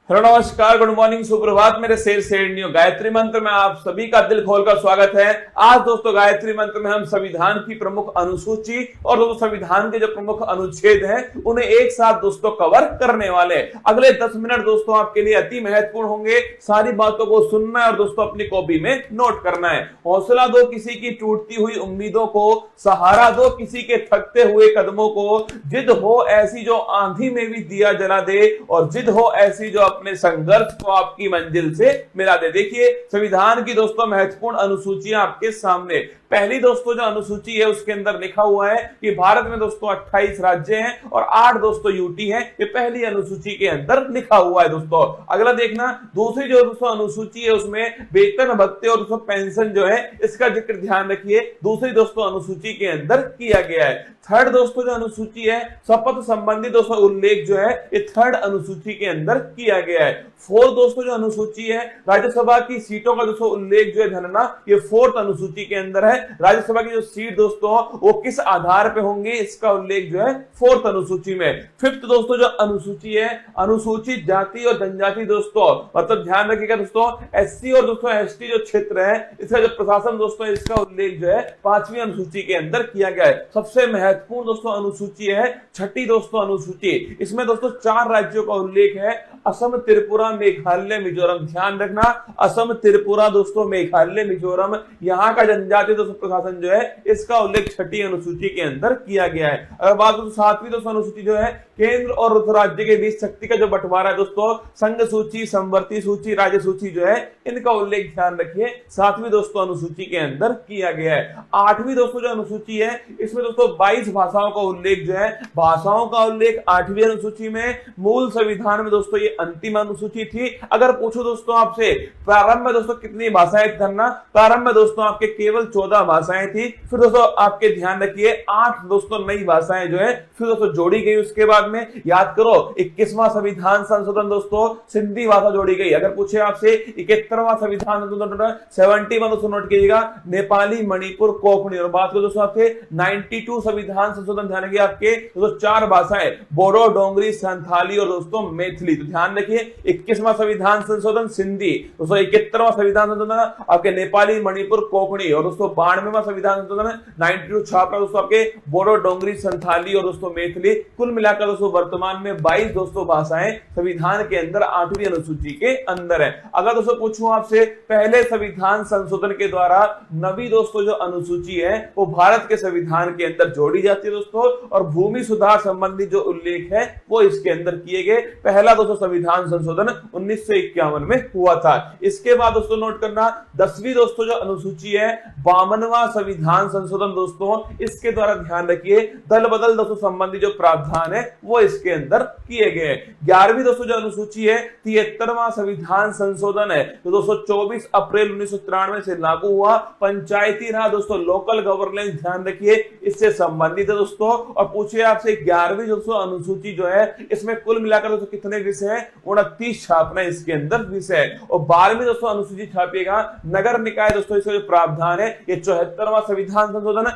Hello नमस्कार, good morning, सुप्रभात मेरे शेर शेरनियों। गायत्री मंत्र में आप सभी का दिल खोलकर स्वागत है। आज दोस्तों गायत्री मंत्र में हम संविधान की प्रमुख अनुसूची और दोस्तों संविधान के जो प्रमुख अनुच्छेद हैं उन्हें एक साथ दोस्तों कवर करने वाले। अगले 10 मिनट दोस्तों आपके लिए अति महत्वपूर्ण होंगे। सारी बातों को सुनना है और दोस्तों अपनी कॉपी में नोट करना है। हौसला दो किसी की टूटती हुई उम्मीदों को, सहारा दो किसी के थकते हुए कदमों को, जिद हो ऐसी जो आंधी में भी दिया जला दे और जिद हो ऐसी जो अपने संघर्ष को आपकी मंजिल से मिला दे। देखिए संविधान की दोस्तों महत्वपूर्ण अनुसूचियां आपके सामने। पहली दोस्तों जो अनुसूची है उसके अंदर लिखा हुआ है कि भारत में दोस्तों 28 राज्य हैं और 8 दोस्तों यूटी हैं। ये पहली अनुसूची के अंदर लिखा हुआ है दोस्तों। अगला देखना, दूसरी जो दोस्तों अनुसूची है उसमें वेतन भत्ते और दोस्तों पेंशन जो है इसका जिक्र ध्यान रखिए, दूसरी दोस्तों अनुसूची के अंदर किया गया है। थर्ड दोस्तों जो अनुसूची है शपथ संबंधी दोस्तों उल्लेख जो है ये थर्ड अनुसूची के अंदर किया गया है। फोर्थ दोस्तों जो अनुसूची है राज्यसभा की सीटों का दोस्तों उल्लेख जो है धरना, ये फोर्थ अनुसूची के अंदर है। राज्यसभा की जो सीट दोस्तों वो किस आधार पे होंगे इसका उल्लेख जो है फोर्थ अनुसूची में। फिफ्थ दोस्तों जो अनुसूची है अनुसूचित जाति और जनजाति दोस्तों, मतलब ध्यान रखिएगा दोस्तों एससी और दोस्तों एसटी जो क्षेत्र है इसका जो प्रशासन दोस्तों इसका उल्लेख जो है 5वीं अनुसूची के अंदर किया गया है। सबसे महत्वपूर्ण दोस्तों अनुसूची है छठी दोस्तों अनुसूची। इसमें दोस्तों 4 राज्यों का उल्लेख है, असम, त्रिपुरा, मेघालय, मिजोरम। ध्यान रखना असम, त्रिपुरा दोस्तों, मेघालय, मिजोरम, यहाँ का जनजातीय दोस्तों प्रशासन जो है इसका उल्लेख छठी अनुसूची के अंदर किया गया है। अगर बात करें 7वीं दोस्तों अनुसूची जो है केंद्र और राज्य के बीच शक्ति का जो बंटवारा है दोस्तों, संघ सूची, समवर्ती सूची, राज्य सूची जो है इनका उल्लेख ध्यान रखिए 7वीं दोस्तों अनुसूची के अंदर किया गया है। 8वीं दोस्तों जो अनुसूची है इसमें दोस्तों 22 भाषाओं का उल्लेख जो है, भाषाओं का उल्लेख 8वीं अनुसूची में। मूल संविधान में दोस्तों ये अंतिम अनुसूची थी। अगर पूछो दोस्तों आपसे प्रारंभ में दोस्तों कितनी भाषाएं धरना, प्रारंभ में दोस्तों आपके केवल 14 भाषाएं थी। फिर दोस्तों आपके ध्यान रखिए 8 दोस्तों नई भाषाएं जो है फिर दोस्तों जोड़ी गई। उसके बाद में याद करो 21वां संविधान संशोधन दोस्तों सिंधी भाषा जोड़ी गई। अगर पूछे आपसे 71वां संविधान संशोधन 71 दोस्तों नोट कीजिएगा नेपाली, मणिपुर, कोंकणी। और बात करो दोस्तों आपसे 92 संविधान संशोधन ध्यान रखिए आपके दोस्तों 4 भाषाएं बोडो, डोंगरी, संथाली और दोस्तों मैथिली। तो ध्यान रखिए 21वां संविधान संशोधन सिंधी दोस्तों, 71वां संविधान संशोधन आपके नेपाली, मणिपुर, कोंकणी और दोस्तों 92वां संविधान संशोधन 92 छापरा दोस्तों आपके बोडो, डोंगरी, संथाली और दोस्तों मैथिली। कुल मिलाकर दोस्तों वर्तमान में 22 दोस्तों भाषाएं संविधान के अंदर 8वीं अनुसूची के अंदर है। अगर दोस्तों पूछूं आपसे पहले संविधान संशोधन के द्वारा 9वीं दोस्तों जो अनुसूची है वो भारत के संविधान के अंदर जोड़ी जाती है दोस्तों, और भूमि सुधार संबंधी जो उल्लेख है वो इसके अंदर किए गए। पहला दोस्तों संविधान संशोधन 1951 में हुआ था। इसके बाद दोस्तों नोट करना 10वीं दोस्तों जो अनुसूची है 52वां संविधान संशोधन दोस्तों, इसके द्वारा ध्यान रखिए दल बदल दोस्तों संबंधी जो प्रावधान है वो इसके अंदर किए गए। 11वीं दोस्तों जो अनुसूची है 73वां संविधान संशोधन है तो दोस्तों 24 अप्रैल 1993 से लागू हुआ। पंचायती राज दोस्तों लोकल गवर्नेंस ध्यान रखिए इससे संबंधित है दोस्तों। और पूछिए आपसे 11वीं दोस्तों अनुसूची जो है इसमें कुल मिलाकर दोस्तों कितने विषय है, 29 छापना इसके अंदर विषय है। और 12वीं दोस्तों अनुसूची छापिएगा नगर निकाय दोस्तों, इसका जो प्रावधान है ये 74वां संविधान संशोधन।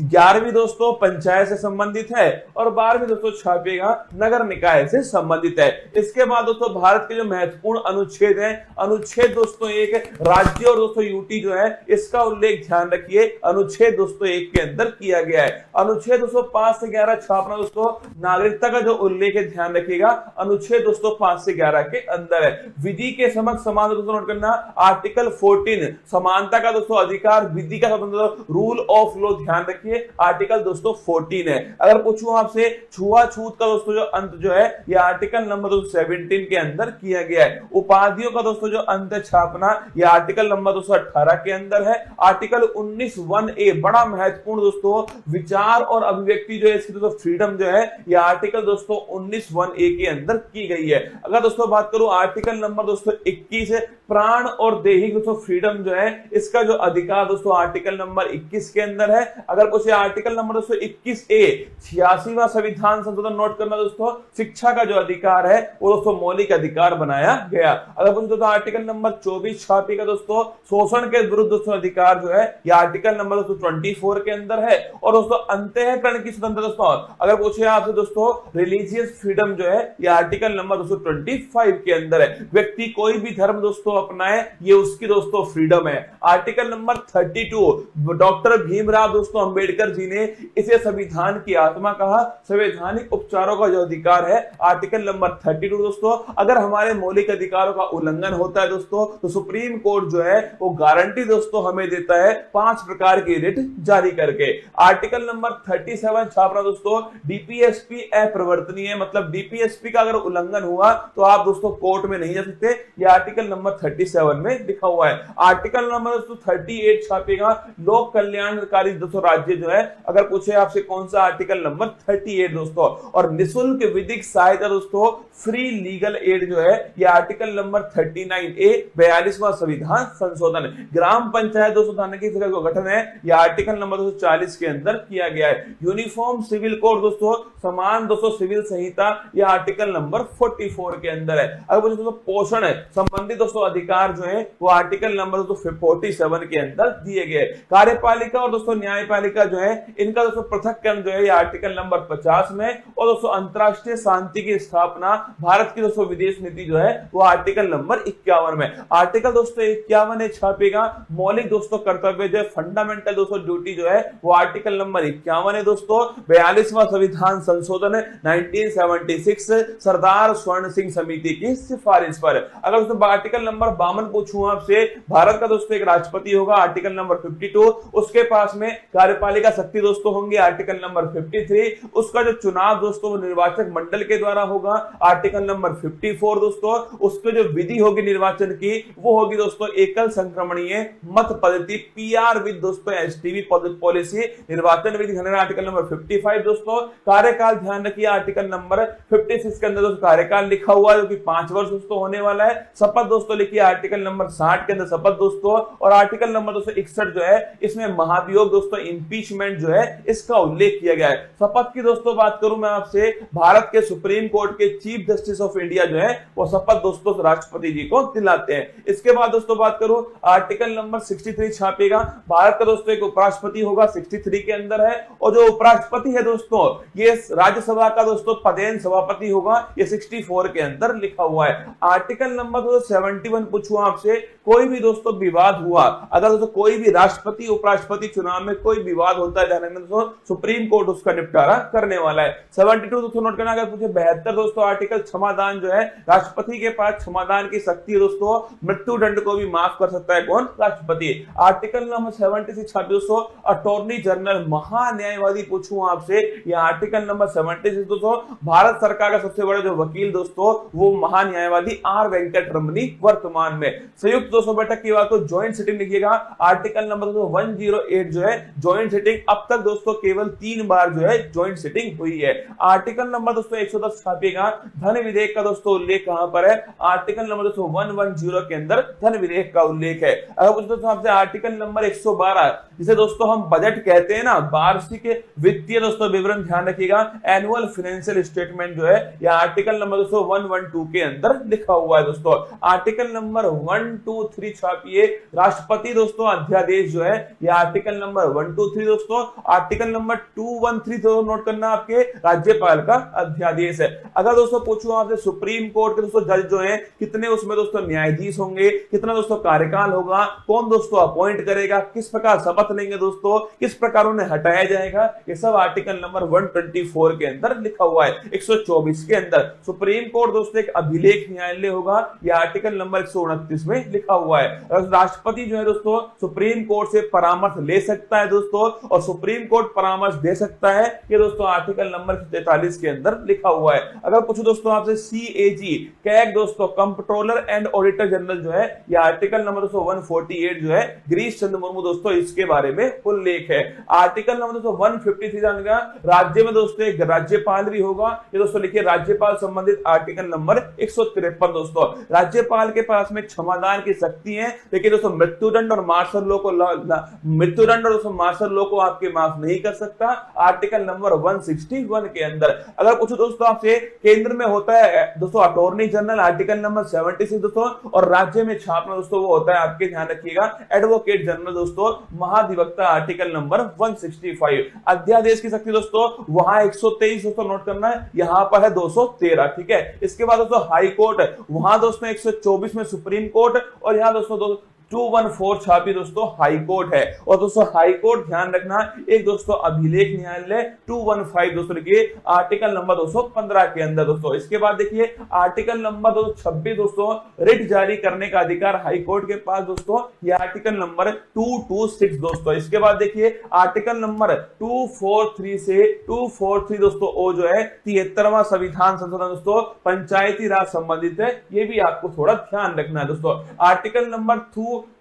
11वीं दोस्तों पंचायत से संबंधित है और 12वीं दोस्तों छापिएगा नगर निकाय से संबंधित है। इसके बाद दोस्तों भारत के जो महत्वपूर्ण अनुच्छेद है, अनुच्छेद दोस्तों 1 राज्य और दोस्तों यूटी जो है इसका उल्लेख ध्यान रखिए अनुच्छेद दोस्तों 1 के अंदर किया गया है। अनुच्छेद दोस्तों 5 से 11 छापना दोस्तों नागरिकता का जो उल्लेख है ध्यान रखिएगा अनुच्छेद दोस्तों 5 से 11 के अंदर है। विधि के समक्ष समान दोस्तों नोट करना आर्टिकल 14 समानता का दोस्तों अधिकार, विधि का स्वतंत्रता, रूल ऑफ लॉ ध्यान रखिए आर्टिकल दोस्तों 14 है। अगर पूछूं आपसे छुआछूत का दोस्तों जो अंत जो है ये आर्टिकल नंबर 17 के अंदर किया गया है। उपाधियों का दोस्तों जो अंत छापना ये आर्टिकल नंबर 218 के अंदर है। आर्टिकल 19(1)(a) बड़ा महत्वपूर्ण दोस्तों विचार और अभिव्यक्ति जो है इसकी दोस्तों फ्रीडम जो है ये आर्टिकल दोस्तों 19(1)(a) के अंदर की गई है। अगर दोस्तों बात करूं आर्टिकल नंबर दोस्तों 21 प्राण और दैहिक दोस्तों फ्रीडम जो है इसका जो अधिकार दोस्तों आर्टिकल नंबर 21 के अंदर है। अगर पूछे आर्टिकल नंबर दोस्तों 21A 86वां संविधान संशोधन नोट करना दोस्तों, शिक्षा का जो अधिकार है वो दोस्तों मौलिक अधिकार बनाया गया। अगर पूछे दोस्तों आर्टिकल नंबर 24 छापी का दोस्तों शोषण के विरुद्ध दोस्तों अधिकार जो है ये आर्टिकल नंबर दोस्तों 24 के अंदर है। और दोस्तों अंतःकरण की स्वतंत्रता दोस्तों अगर पूछे आपसे दोस्तों रिलीजियस फ्रीडम जो है ये आर्टिकल नंबर दोस्तों 25 के अंदर है। व्यक्ति कोई भी धर्म दोस्तों अपनाए ये उसकी दोस्तों फ्रीडम है। आर्टिकल नंबर 32 डॉक्टर भीमराव दोस्तों अंबेडकर जी ने इसे संविधान की आत्मा कहा। संवैधानिक उपचारों का जो अधिकार है आर्टिकल नंबर 32 दोस्तों, अगर हमारे मौलिक अधिकारों का उल्लंघन होता है दोस्तों तो सुप्रीम कोर्ट जो है वो गारंटी दोस्तों हमें देता है 5 प्रकार की रिट जारी करके। आर्टिकल नंबर 37 छापना दोस्तों डीपीएसपी अप्रवर्तनीय, मतलब डीपीएसपी का अगर उल्लंघन हुआ तो आप दोस्तों कोर्ट में नहीं जा सकते। ये आर्टिकल नंबर 37 में लिखा हुआ है। आर्टिकल नंबर दोस्तों 38 छापेगा लोक कल्याणकारी दोस्तों राज्य जो है, अगर पूछे आपसे कौन सा आर्टिकल नंबर 38 दोस्तों। और निःशुल्क विधिक सहायता दोस्तों फ्री लीगल एड जो है ये आर्टिकल नंबर 39A 42वां संविधान संशोधन। ग्राम पंचायत दोस्तों थाने की जगह गठन है ये आर्टिकल नंबर 240 के अंदर किया गया है। यूनिफॉर्म सिविल कोड दोस्तों समान दोस्तों सिविल संहिता ये आर्टिकल नंबर 44 के अंदर है। अगर दोस्तों पोषण है संबंधित दोस्तों अधिकार जो है वो आर्टिकल नंबर 47 के अंदर दिए गए। कार्यपालिका और दोस्तों न्यायपालिका जो है इनका दोस्तों पृथक्करण जो है ये आर्टिकल नंबर 50 में। और दोस्तों अंतरराष्ट्रीय शांति की स्थापना भारत की दोस्तों विदेश नीति जो है वो आर्टिकल नंबर 51 में। आर्टिकल दोस्तों 51 छापेगा मौलिक दोस्तों कर्तव्य जो है फंडामेंटल दोस्तों ड्यूटी जो है वो आर्टिकल नंबर 51 है दोस्तों। 42वां संविधान संशोधन 1976 सरदार स्वर्ण सिंह समिति की सिफारिश पर। अगर दोस्तों आर्टिकल नंबर 52 पूछूं आपसे, भारत का दोस्तों एक राष्ट्रपति होगा आर्टिकल नंबर 52, उसके पास में कार्यपालिका शक्ति दोस्तों होंगे आर्टिकल नंबर 53, उसका जो चुनाव दोस्तों वो निर्वाचक मंडल के द्वारा होगा आर्टिकल नंबर 54 दोस्तों, उसके जो विधि होगी निर्वाचन की वो होगी दोस्तों एकल संक्रमणीय मत पद्धति पीआर विद दोस्तों एसटीवी पॉलिसी निर्वाचन विधि आर्टिकल नंबर 55 दोस्तों। कार्यकाल ध्यान रखिए आर्टिकल नंबर 56 के अंदर दोस्तों कार्यकाल लिखा हुआ है जो कि 5 वर्ष दोस्तों होने वाला है। शपथ दोस्तों लिखिए आर्टिकल नंबर 60 के अंदर शपथ दोस्तों। और आर्टिकल नंबर दोस्तों 61 जो है इसमें महाभियोग दोस्तों इंपीचमेंट जो है इसका उल्लेख किया गया है। शपथ की दोस्तों बात करूं मैं आपसे, भारत के सुप्रीम कोर्ट के चीफ जस्टिस ऑफ इंडिया जो है वो शपथ दोस्तों राष्ट्रपति जी को दिलाते हैं। इसके बाद दोस्तों बात करूं आर्टिकल नंबर 63 छापेगा, भारत का दोस्तों एक उपराष्ट्रपति होगा 63 के अंदर है। और जो उपराष्ट्रपति है दोस्तों ये राज्यसभा का दोस्तों पदेन सभापति होगा, ये 64 के अंदर लिखा हुआ है। आर्टिकल नंबर 71 पूछूं आपसे, कोई भी दोस्तों विवाद हुआ, अगर दोस्तों कोई भी राष्ट्रपति उपराष्ट्रपति चुनाव में कोई विवाद होता है दोस्तों सुप्रीम कोर्ट उसका निपटारा करने वाला है। 72 दोस्तों नोट करना। अगर पूछे 72 दोस्तों आर्टिकल क्षमादान जो है, राष्ट्रपति के पास क्षमादान की शक्ति है दोस्तों, मृत्यु दंड को भी माफ कर सकता है कौन? राष्ट्रपति। आर्टिकल नंबर 76 दोस्तों अटॉर्नी जनरल महान्यायवादी पूछूं आपसे, यह आर्टिकल नंबर 76 दोस्तों भारत सरकार का सबसे बड़ा जो वकील दोस्तों वो महान्यायवादी आर वेंकट रमनी वर्तमान में। संयुक्त दोस्तों बैठक की बात तो ज्वाइंट सिटिंग लिखिएगा, आर्टिकल नंबर 108 जो है ज्वाइंट सिटिंग अब तक दोस्तों केवल 3 बार जो है ज्वाइंट सिटिंग हुई है। आर्टिकल नंबर दोस्तों 110 छापिएगा, धन विधेयक का दोस्तों उल्लेख कहां पर है? आर्टिकल नंबर दोस्तों 110 के अंदर धन विधेयक का उल्लेख है। अगर दोस्तों आपसे आर्टिकल नंबर 112 जिसे दोस्तों हम बजट कहते हैं ना, वार्षिक वित्तीय दोस्तों विवरण ध्यान रखिएगा, एनुअल फाइनेंशियल स्टेटमेंट जो है यह आर्टिकल नंबर दोस्तों 112 के अंदर लिखा हुआ है दोस्तों। आर्टिकल नंबर 123 छापिए, राष्ट्रपति दोस्तों अध्यादेश जो है यह आर्टिकल नंबर 123 दोस्तों। आर्टिकल नंबर 213 तो नोट करना आपके राज्यपाल का अध्यादेश है। अगर दोस्तों पूछूं आपसे सुप्रीम कोर्ट के दोस्तों जज जो है कितने उसमें दोस्तों न्यायाधीश होंगे, कितना दोस्तों कार्यकाल होगा, कौन दोस्तों अपॉइंट करेगा, किस प्रकार शपथ लेंगे दोस्तों, किस प्रकार उन्हें हटाया जाएगा, ये सब आर्टिकल नंबर 124 के अंदर लिखा हुआ है। 124 के अंदर सुप्रीम कोर्ट दोस्तों एक अभिलेख न्यायालय होगा, यह आर्टिकल नंबर 129 में लिखा हुआ है। राष्ट्रपति जो है दोस्तों सुप्रीम कोर्ट से परामर्श ले सकता है दोस्तों, और सुप्रीम कोर्ट परामर्श दे सकता है, ये दोस्तों आर्टिकल नंबर 43 के अंदर लिखा हुआ है। अगर कुछ दोस्तों आपसे सीएजी कैग दोस्तों कंट्रोलर एंड ऑडिटर जनरल जो है यह आर्टिकल नंबर 148 जो है गिरीश चंद्र मुर्मू दोस्तों इसके बारे में उल्लेख है। आर्टिकल नंबर 153 जानेगा, राज्य में दोस्तों एक राज्यपाल भी होगा, ये दोस्तों लिखिए राज्यपाल संबंधित आर्टिकल नंबर 153 दोस्तों। राज्यपाल के पास में क्षमादान की शक्ति है, लेकिन दोस्तों मृत्युदंड और मार्शल लॉ को मृत्युदंड और दोस्तों मार्शल लॉ को आपके माफ नहीं कर सकता आर्टिकल नंबर 161 के अंदर। अगर पूछो दोस्तों आपसे, केंद्र में होता है दोस्तों अटॉर्नी जनरल आर्टिकल नंबर 76 दोस्तों, और राज्य में छापना दोस्तों वो होता है, आपके ध्यान रखिएगा, एडवोकेट जनरल दोस्तों, महाधिवक्ता आर्टिकल नंबर 165। अध्यादेश की शक्ति दोस्तों वहां 123 दोस्तों नोट करना है, यहां पर है 213, ठीक है। इसके बाद दोस्तों हाई कोर्ट, वहां दोस्तों 124 में सुप्रीम कोर्ट, और यहां दोस्तों 214 छापी दोस्तों हाई कोर्ट है। और दोस्तों हाई कोर्ट ध्यान रखना एक दोस्तों अभिलेख न्यायालय 215 दोस्तों लिखिए आर्टिकल नंबर 215 के अंदर दोस्तों। इसके बाद देखिए आर्टिकल नंबर 226 दोस्तों, रिट जारी करने का अधिकार हाई कोर्ट के पास दोस्तों, ये आर्टिकल नंबर 226 दोस्तों। इसके बाद देखिए आर्टिकल नंबर 243 से 243 दोस्तों ओ जो है 73वां संविधान संशोधन दोस्तों, पंचायती राज संबंधित है, ये भी आपको थोड़ा ध्यान रखना है दोस्तों। आर्टिकल नंबर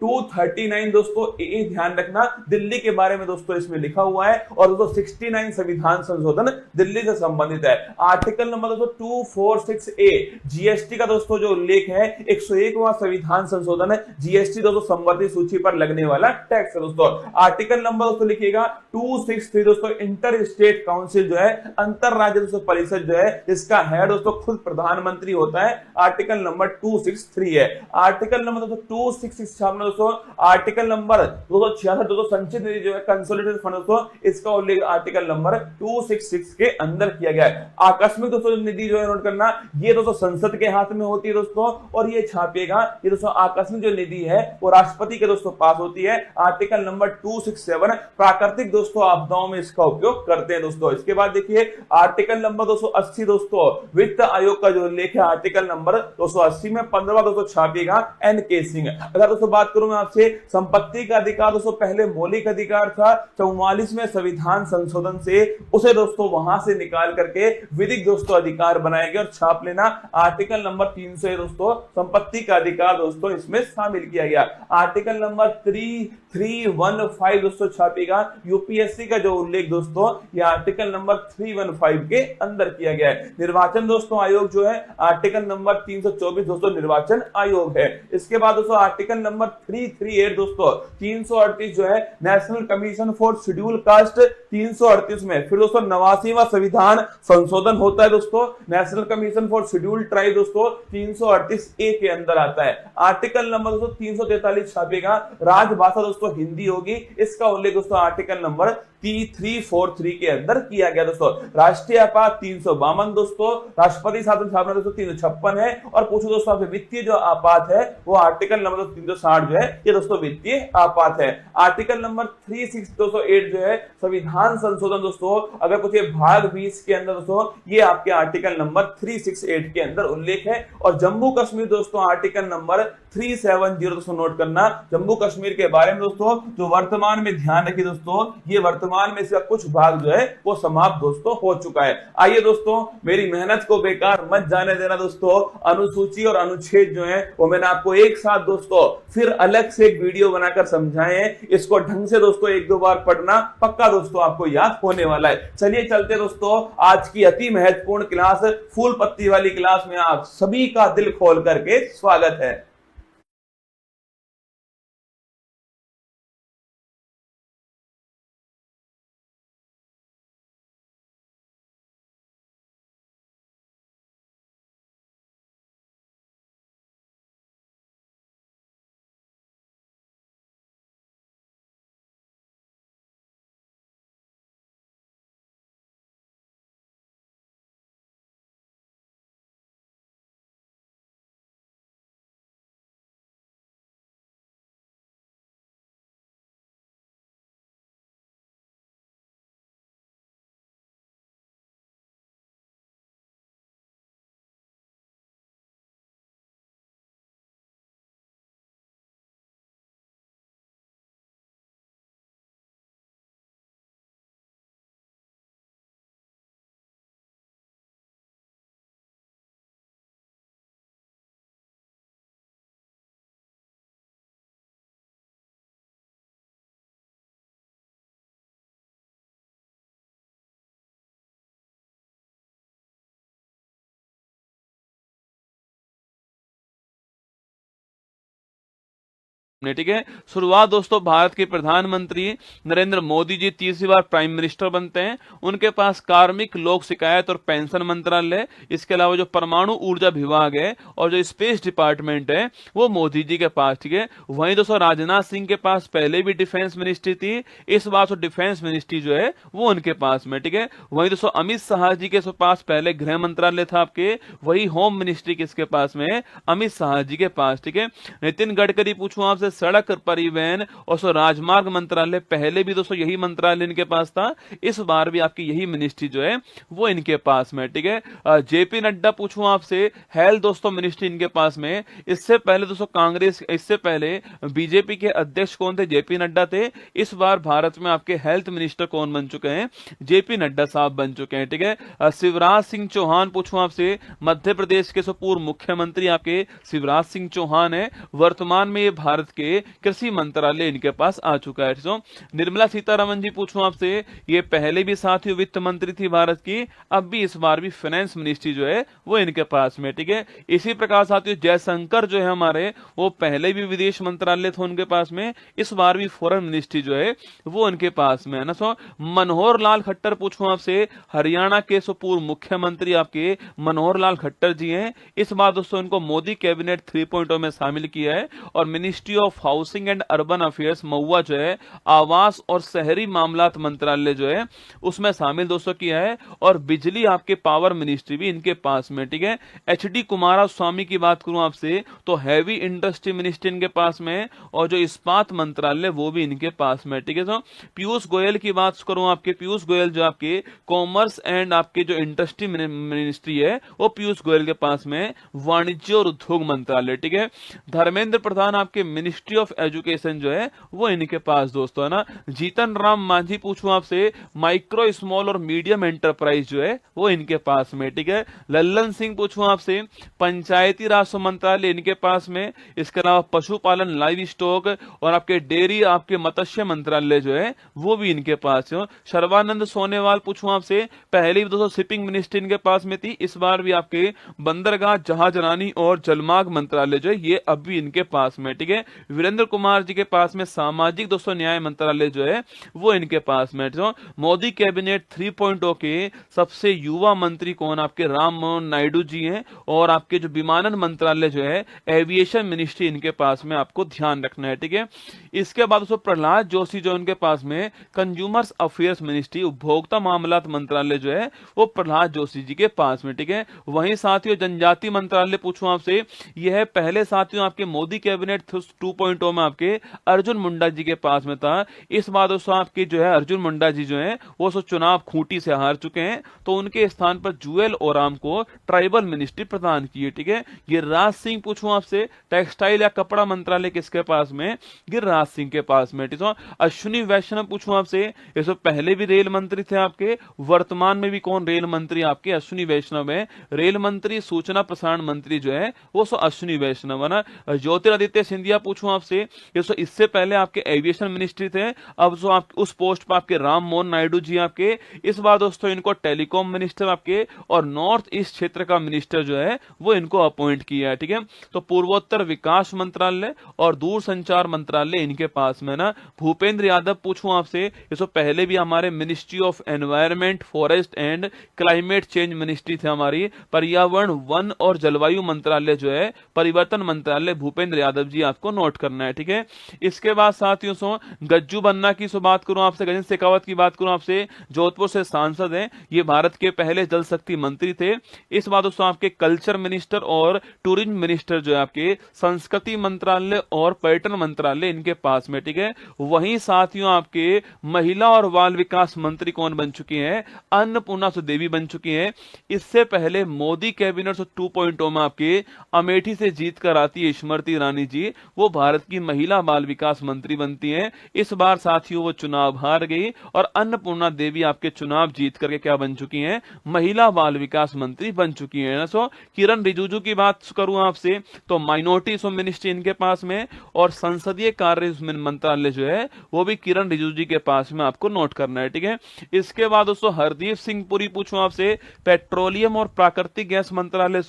239 दोस्तों ए ध्यान रखना, दिल्ली के बारे में दोस्तों इसमें लिखा हुआ है, और दोस्तों 69 संविधान संशोधन दिल्ली से संबंधित है। आर्टिकल नंबर दोस्तों 246 ए जीएसटी का दोस्तों जो उल्लेख है, 101वां संविधान संशोधन है, जीएसटी दोस्तों संवर्धित सूची पर लगने वाला टैक्स है दोस्तों। आर्टिकल नंबर दोस्तों लिखिएगा 263 दोस्तों, इंटर स्टेट काउंसिल जो है, अंतर राज्य दोस्तों परिषद जो है, इसका हेड दोस्तों खुद प्रधानमंत्री होता है, आर्टिकल नंबर 263 है। आर्टिकल नंबर दोस्तों 266 दोस्तों, आर्टिकल नंबर 266 दोस्तों, संचित निधि जो है कंसोलिडेटेड फंड दोस्तों, इसका उल्लेख आर्टिकल नंबर 266 के अंदर किया गया है। आकस्मिक दोस्तों निधि जो है नोट करना, ये दोस्तों संसद के हाथ में होती है दोस्तों, और ये छापेगा, ये दोस्तों आकस्मिक जो निधि है वो राष्ट्रपति के दोस्तों पास होती है, आर्टिकल नंबर 267। प्राकृतिक दोस्तों आपदाओं में इसका उपयोग करते हैं दोस्तों। इसके बाद देखिए आर्टिकल नंबर 280 दोस्तों, वित्त आयोग का जो उल्लेख है, आर्टिकल नंबर 280 में 15वां दोस्तों छापेगा एन.के. सिंह। अगर दोस्तों बात करूं मैं आपसे, संपत्ति का अधिकार दोस्तों पहले मौलिक अधिकार था, 44वें संविधान संशोधन से उसे दोस्तों वहां से निकाल करके विधिक दोस्तों अधिकार बनाया गया, और छाप लेना आर्टिकल नंबर 300 दोस्तों, संपत्ति का अधिकार दोस्तों इसमें शामिल किया गया। आर्टिकल नंबर 315 दोस्तों छापेगा यूपीएससी का जो उल्लेख दोस्तों, यह आर्टिकल नंबर 315 के अंदर किया गया है। निर्वाचन दोस्तों आयोग जो है, आर्टिकल नंबर 324 दोस्तों निर्वाचन आयोग है। इसके बाद दोस्तों आर्टिकल नंबर 338 दोस्तों, 338 जो है national commission for schedule caste, 338 में फिर दोस्तों 89वां संविधान संशोधन होता है दोस्तों, national commission for schedule tribe दोस्तों 338 ए के अंदर आता है। आर्टिकल नंबर दोस्तों 343 छापेगा, राजभाषा दोस्तों हिंदी होगी, इसका उल्लेख दोस्तों आर्टिकल नंबर 343 के अंदर किया गया दोस्तों। राष्ट्रीय आपात 352 दोस्तों, राष्ट्रपति शासन स्थापना दोस्तों 356 है, और पूछो दोस्तों आपसे वित्तीय जो आपात है वो आर्टिकल नंबर 360 जो है, ये दोस्तों वित्तीय आपात है। आर्टिकल नंबर 368 जो है संविधान संशोधन दोस्तों, अगर पूछे भाग 20 के अंदर दोस्तों, ये आपके आर्टिकल नंबर 368 के अंदर उल्लेख है। और जम्मू कश्मीर दोस्तों आर्टिकल नंबर 370 दोस्तों नोट करना, जम्मू कश्मीर के बारे में दोस्तों, जो वर्तमान में ध्यान रखिए दोस्तों, ये वर्तमान में इसका कुछ भाग जो है वो समाप्त दोस्तों हो चुका है। आइए दोस्तों, मेरी मेहनत को बेकार मत जाने देना दोस्तों, अनुसूची और अनुच्छेद जो है वो मैंने आपको एक साथ दोस्तों फिर अलग से एक वीडियो बनाकर समझाए हैं, इसको ढंग से दोस्तों एक दो बार पढ़ना, पक्का दोस्तों आपको याद होने वाला है। चलिए चलते दोस्तों, आज की अति महत्वपूर्ण क्लास, फूल पत्ती वाली क्लास में आप सभी का दिल खोल करके स्वागत है। ठीक है। शुरुआत दोस्तों भारत के प्रधानमंत्री नरेंद्र मोदी जी तीसरी बार प्राइम मिनिस्टर बनते हैं। उनके पास कार्मिक, लोक शिकायत और पेंशन मंत्रालय, इसके अलावा जो परमाणु ऊर्जा विभाग है और जो स्पेस डिपार्टमेंट है वो मोदी जी के पास, ठीक है। वहीं दोस्तों राजनाथ सिंह के पास पहले भी डिफेंस मिनिस्ट्री थी, इस बार तो डिफेंस मिनिस्ट्री जो है वो उनके पास में, ठीक है। वहीं दोस्तों अमित शाह जी के पास पहले गृह मंत्रालय था आपके, वही होम मिनिस्ट्री किसके पास में, अमित शाह जी के पास, ठीक है। नितिन गडकरी पूछूं आपसे, सड़क परिवहन और राजमार्ग मंत्रालय, पहले भी दोस्तों यही मंत्रालय इनके पास था, इस बार भी आपकी यही मिनिस्ट्री जो है वो इनके पास में, ठीक है। जेपी नड्डा पूछूं आपसे, हेल्थ दोस्तों मिनिस्ट्री इनके पास में। इससे पहले दोस्तों कांग्रेस, इससे पहले बीजेपी के अध्यक्ष कौन थे, जेपी नड्डा थे। इस बार भारत में आपके हेल्थ मिनिस्टर कौन बन चुके हैं, जेपी नड्डा साहब बन चुके हैं, ठीक है। शिवराज सिंह चौहान पूछूं आपसे, मध्य प्रदेश के पूर्व मुख्यमंत्री आपके शिवराज सिंह चौहान है, वर्तमान में ये भारत के कृषि मंत्रालय इनके पास आ चुका है। तो निर्मला सीतारमण जी पूछूं आपसे, ये पहले भी साथियों वित्त मंत्री थी भारत की, अब भी इस बार भी फाइनेंस मिनिस्ट्री जो है वो इनके पास में, ठीक है। इसी प्रकार साथियों जयशंकर जो है हमारे, वो पहले भी विदेश मंत्रालय था उनके पास में, इस बार भी फॉरेन मिनिस्ट्री जो है वो उनके पास में है ना। सो मनोहर लाल खट्टर पूछूं आपसे, हरियाणा के पूर्व मुख्यमंत्री आपके मनोहर लाल खट्टर जी हैं, इस बार दोस्तों इनको मोदी कैबिनेट 3.0 में शामिल किया है और ministry of housing and urban affairs MoHUA जो है, आवास और शहरी मामलात मंत्रालय जो है उसमें शामिल दोस्तों किया है। और बिजली आपके पावर मिनिस्ट्री भी इनके पास में, ठीक है। एचडी कुमारा स्वामी की बात करूं आपसे तो हैवी इंडस्ट्री मिनिस्ट्री इनके पास में और जो इस्पात मंत्रालय वो भी इनके पास में, ठीक है। तो पीयूष गोयल की बात करूं आपके, पीयूष गोयल जो आपके कॉमर्स एंड आपके जो इंडस्ट्री मिनिस्ट्री है वो पीयूष गोयल के पास में, वाणिज्य और उद्योग मंत्रालय, ठीक है। धर्मेंद्र प्रधान आपके मिनिस्ट्री ऑफ एजुकेशन जो है वो इनके पास दोस्तों है ना। जीतन राम मांझी पूछूं आपसे, माइक्रो स्मॉल और मीडियम एंटरप्राइज जो है वो इनके पास में, ठीक है। लल्लन सिंह पूछूं आपसे, पंचायती राज मंत्रालय इनके पास में, इसके अलावा पशुपालन लाइव स्टॉक और आपके डेयरी आपके मत्स्य मंत्रालय जो है वो भी इनके पास है। सर्बानंद सोनेवाल पूछूं आपसे, पहले भी दोस्तों शिपिंग मिनिस्ट्री इनके पास में थी, इस बार भी आपके बंदरगाह, जहाजरानी और जलमार्ग मंत्रालय जो है ये अब भी इनके पास में, ठीक है। वीरेंद्र कुमार जी के पास में सामाजिक दोस्तों न्याय मंत्रालय जो है वो इनके पास में। तो मोदी कैबिनेट 3.0 के सबसे युवा मंत्री कौन, आपके राम मोहन नायडू जी हैं और आपके जो विमानन मंत्रालय जो है, एविएशन मिनिस्ट्री इनके पास में, आपको ध्यान रखना है, ठीक है। इसके बाद दोस्तों प्रहलाद जोशी जो उनके पास में, कंज्यूमर्स अफेयर्स मिनिस्ट्री, उपभोक्ता मामलात मंत्रालय जो है वो प्रहलाद जोशी जी के पास में, ठीक है। वहीं साथियों जनजाति मंत्रालय पूछूं आपसे, यह है पहले साथियों आपके मोदी कैबिनेट 2.0 में आपके अर्जुन मुंडा जी के पास में था। इस बार दोस्तों आपके जो है अर्जुन मुंडा जी जो है वो चुनाव खूंटी से हार चुके हैं, तो उनके स्थान पर जुएल ओराम को ट्राइबल मिनिस्ट्री प्रदान की है, ठीक है। गिरिराज सिंह पूछूं आपसे, टेक्सटाइल या कपड़ा मंत्रालय किसके पास में, गिरिराज सिंह के पास में, ठीक है। अश्विनी वैष्णव पूछूं आपसे, ये सब पहले भी रेल मंत्री थे आपके, वर्तमान में भी कौन रेल मंत्री आपके, अश्विनी वैष्णव है। रेल मंत्री, सूचना प्रसारण मंत्री जो है वो अश्विनी वैष्णव है ना। ज्योतिरादित्य सिंधिया पूछूं आपसे, ये इससे पहले आपके एविएशन मिनिस्ट्री थे, अब जो आप उस पोस्ट पर आपके राम मोहन नायडू जी आपके, इस बार दोस्तों इनको टेलीकॉम मिनिस्टर आपके और नॉर्थ ईस्ट क्षेत्र का मिनिस्टर जो है वो इनको अपॉइंट किया है, ठीक है। तो पूर्वोत्तर विकास मंत्रालय और दूर संचार मंत्रालय इनके पास में ना। भूपेंद्र यादव पूछूं आपसे, ये पहले भी हमारे ministry of environment, forest and climate change ministry थे हमारी, पर्यावरण, वन और जलवायु मंत्रालय जो है, परिवर्तन मंत्रालय, भूपेंद्र यादव जी आपको नोट करना है, ठीक है। इसके बाद साथियों गज्जू बन्ना की बात करूं आपसे, गजेंद्र शेखावत की बात करूं आपसे, जोधपुर से सांसद हैं, ये भारत के पहले जल शक्ति मंत्री थे। इस बात दोस्तों आपके कल्चर मिनिस्टर और टूरिज्म मिनिस्टर जो है आपके संस्कृति मंत्रालय और पर्यटन मंत्रालय इनके पास में, ठीक है। वहीं साथियों आपके महिला और बाल विकास मंत्री कौन बन चुकी हैं, अन्नपूर्णा देवी बन चुकी हैं। इससे पहले मोदी कैबिनेट 2.0 में आपके अमेठी से जीत कर आती है स्मृति ईरानी जी, वो भारत की महिला बाल विकास मंत्री बनती हैं। इस बार साथियों वो चुनाव हार गई और अन्नपूर्णा देवी आपके चुनाव जीत करके क्या बन चुकी हैं, महिला बाल विकास मंत्री बन चुकी हैं ना। किरण रिजिजू की बात करूं आपसे तो माइनॉरिटी मिनिस्ट्री इनके पास में और संसदीय कार्य मंत्रालय जो है वो भी किरण रिजिजू जी के पास में, आपको नोट करना है, ठीक है। इसके बाद दोस्तों हरदीप सिंह पुरी पूछूं आपसे, पेट्रोलियम और प्राकृतिक गैस मंत्रालय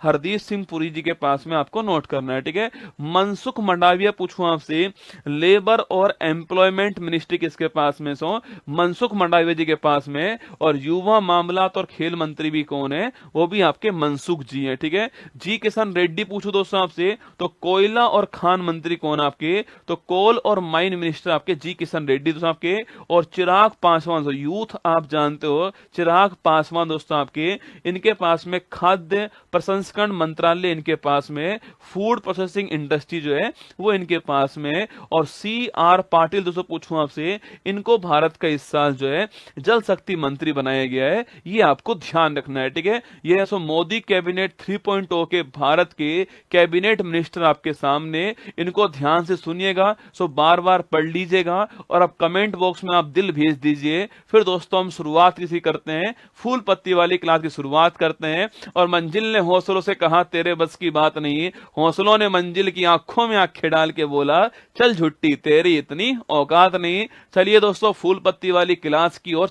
हरदीप सिंह पुरी जी के पास में आपको नोट करना है, ठीक है। मनसुख मंडाविया पूछूं आपसे, लेबर और एम्प्लॉयमेंट मिनिस्ट्री किसके पास में? सो मनसुख मंडाविया जी के पास में। और युवा मामलात और खेल मंत्री भी कौन है? वो भी आपके मनसुख जी हैं, ठीक है। जी किशन रेड्डी पूछो दोस्तों आपसे, तो कोयला और खान मंत्री कौन आपके? तो कोल और माइन मिनिस्टर आपके जी किशन रेड्डी दोस्तों आपके। और चिराग पासवान, यूथ आप जानते हो, चिराग पासवान दोस्तों आपके, इनके पास में खाद्य प्रसंस्करण मंत्रालय इनके पास में, फूड प्रोसेसिंग इंडस्ट्री जो है वो इनके पास में। और सी आर पाटिल दोस्तों पूछूं आपसे, इनको भारत का इस साल जो है जल शक्ति मंत्री बनाया गया है, ये आपको ध्यान रखना है, ठीक है। ये सो मोदी कैबिनेट 3.0 के भारत के कैबिनेट मिनिस्टर आपके सामने, इनको ध्यान से सुनिएगा, सो बार बार पढ़ लीजिएगा और अब कमेंट बॉक्स में आप दिल भेज दीजिए। फिर दोस्तों हम शुरुआत किसी करते हैं, फूल पत्ती वाली क्लास की शुरुआत करते हैं। और मंजिल ने हौसलों से कहा तेरे बस की बात नहीं, हौसलों ने मंजिल की आंखों में आंखें डाल के बोला चल झुट्टी तेरी इतनी औकात नहीं। चलिए दोस्तों फूल पत्ती वाली क्लास की ओर